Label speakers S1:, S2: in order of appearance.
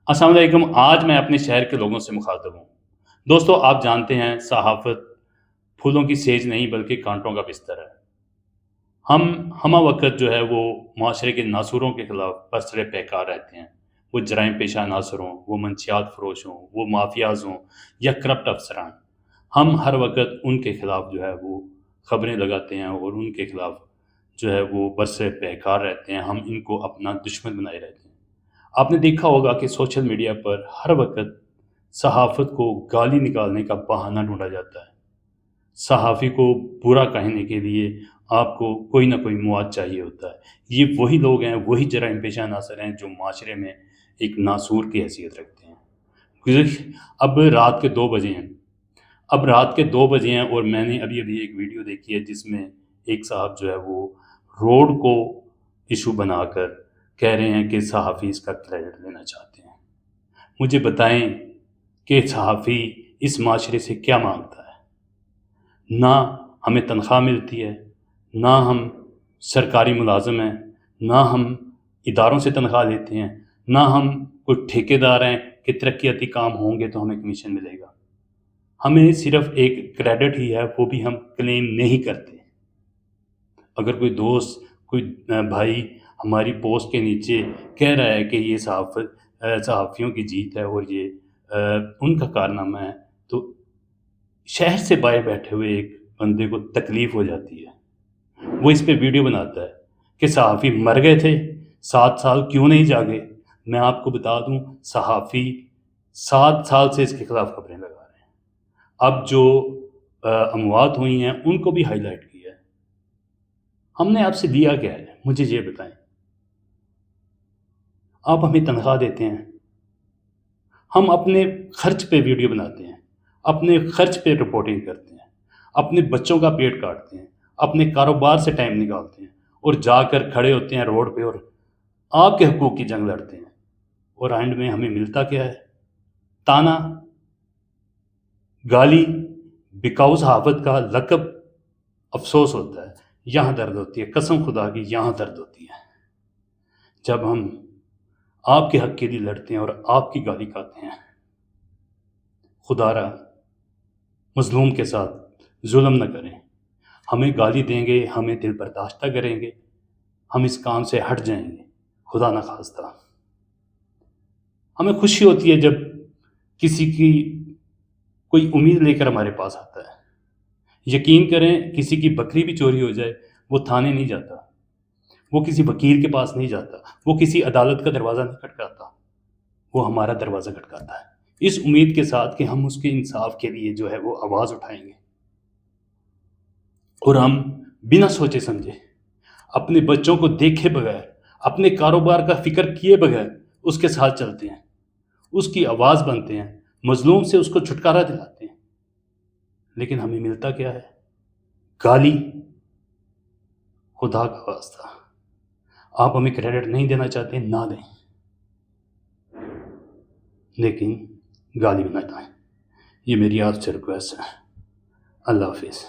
S1: अस्सलाम वालेकुम। आज मैं अपने शहर के लोगों से मुखातब हूँ। दोस्तों, आप जानते हैं सहाफ़त फूलों की सेज नहीं बल्कि कांटों का बिस्तर है। हम वक़्त जो है वो माशरे के नासूरों के ख़िलाफ़ बरसरे पैकार रहते हैं। वो जराइम पेशा नासर हों, वो मंशियात फ़रोश हों, वो माफ़ियाज़ हों या करप्ट अफ़सरान। हम हर वक़्त उनके ख़िलाफ़ जो है वो ख़बरें लगाते हैं और उनके ख़िलाफ़ जो है वो बरसरे पैकार रहते हैं। हम इनको अपना दुश्मन बनाए रहते हैं। आपने देखा होगा कि सोशल मीडिया पर हर वक़्त सहाफ़त को गाली निकालने का बहाना ढूँढा जाता है। सहाफ़ी को बुरा कहने के लिए आपको कोई न कोई मवाद चाहिए होता है। ये वही लोग हैं, वही जराइम पेशा अनासर हैं जो माशरे में एक नासूर की हैसियत रखते हैं। गुज़िर अब रात के 2 बजे हैं। अब रात के 2 बजे हैं और मैंने अभी-अभी एक वीडियो देखी है जिसमें एक साहब जो है वो रोड को इश्यू बनाकर कह रहे हैं कि सहाफ़ी इसका क्रेडिट लेना चाहते हैं। मुझे बताएँ कि सहाफ़ी इस माशरे से क्या माँगता है? ना हमें तनख़्वाह मिलती है, ना हम सरकारी मुलाज़िम हैं, ना हम इदारों से तनख़्वाह लेते हैं, ना हम कोई ठेकेदार हैं कि तरक्याती काम होंगे तो हमें कमीशन मिलेगा। हमें सिर्फ़ एक क्रेडिट ही है, वो भी हम क्लेम नहीं करते। अगर कोई दोस्त, कोई भाई हमारी पोस्ट के नीचे कह रहा है कि ये सहाफ़ियों की जीत है और ये उनका कारनामा है, तो शहर से बाहर बैठे हुए एक बंदे को तकलीफ़ हो जाती है। वो इस पे वीडियो बनाता है कि सहाफ़ी मर गए थे, 7 साल क्यों नहीं जागे? मैं आपको बता दूँ, सहाफ़ी 7 साल से इसके खिलाफ़ खबरें लगा रहे हैं। अब जो अमवात हुई हैं, उनको भी हाइलाइट किया है। हमने आपसे लिया क्या है? मुझे ये बताएँ। आप हमें तनख़्वाह देते हैं, हम अपने खर्च पे वीडियो बनाते हैं, अपने खर्च पे रिपोर्टिंग करते हैं, अपने बच्चों का पेट काटते हैं, अपने कारोबार से टाइम निकालते हैं और जाकर खड़े होते हैं रोड पे और आपके हकूक़ की जंग लड़ते हैं। और एंड में हमें मिलता क्या है? ताना, गाली, बिकाऊ सहाफ़त का लक़ब अफ़सोस होता है। यहाँ दर्द होती है, कसम खुदा की यहाँ दर्द होती है। जब हम आपके हक़ के लिए लड़ते हैं और आपकी गाली खाते हैं। खुदारा मज़लूम के साथ ज़ुल्म न करें। हमें गाली देंगे, हमें दिल बर्दाश्त करेंगे, हम इस काम से हट जाएँगे, खुदा न ख़ास्ता। हमें खुशी होती है जब किसी की कोई उम्मीद लेकर हमारे पास आता है। यकीन करें, किसी की बकरी भी चोरी हो जाए, वो थाने नहीं जाता, वो किसी वकील के पास नहीं जाता, वो किसी अदालत का दरवाज़ा नहीं खटखटाता, वो हमारा दरवाज़ा खटखटाता है, इस उम्मीद के साथ कि हम उसके इंसाफ़ के लिए जो है वो आवाज़ उठाएँगे। और हम बिना सोचे समझे, अपने बच्चों को देखे बगैर, अपने कारोबार का फ़िक्र किए बगैर उसके साथ चलते हैं, उसकी आवाज़ बनते हैं, मज़लूम से उसको छुटकारा दिलाते हैं। लेकिन हमें मिलता क्या है? गाली, खुदा का वास्ता। आप हमें क्रेडिट नहीं देना चाहते, ना दें। लेकिन गाली भी ना खाएँ। ये मेरी आपसे रिक्वेस्ट है। अल्लाह हाफ़िज़।